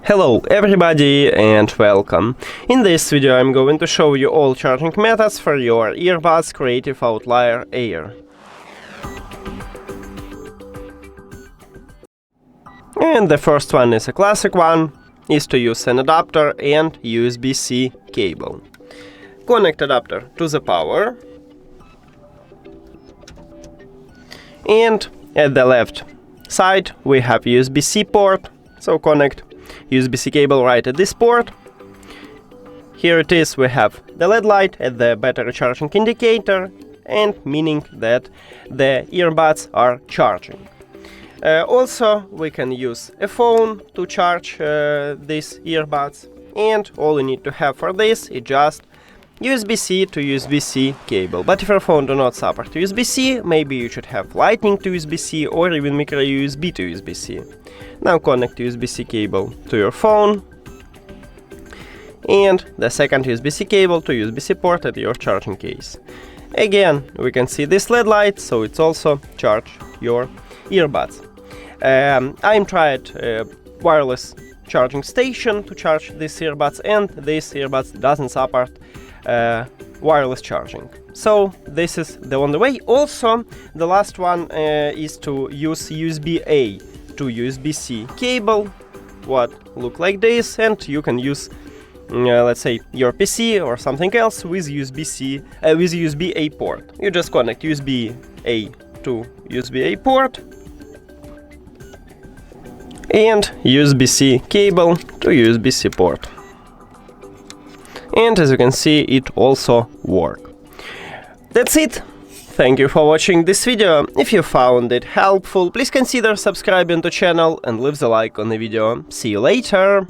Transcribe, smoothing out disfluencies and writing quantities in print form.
Hello everybody and welcome. In this video I'm going to show you all charging methods for your earbuds Creative Outlier Air. And the first one is a classic one, is to use an adapter and USB-C cable. Connect adapter to the power. And at the left side we have USB-C port, so connect USB-C cable right at this port. Here it is, we have the LED light at the battery charging indicator, and meaning that the earbuds are charging. Also, we can use a phone to charge these earbuds, and all you need to have for this is just USB-C to USB-C cable. But if your phone do not support USB-C, maybe you should have Lightning to USB-C or even micro USB to USB-C. Now connect USB-C cable to your phone and the second USB-C cable to USB-C port at your charging case. Again, we can see this LED light, so it's also charge your earbuds. I'm tried wireless charging station to charge these earbuds, and this earbuds doesn't support wireless charging. So this is the only way. Also, the last one is to use USB-A to USB-C cable, what look like this, and you can use let's say your PC or something else with USB-C with USB-A port. You just connect USB-A to USB-A port and USB-C cable to USB-C port. And as you can see, it also works. That's it. Thank you for watching this video. If you found it helpful, please consider subscribing to the channel and leave the like on the video. See you later!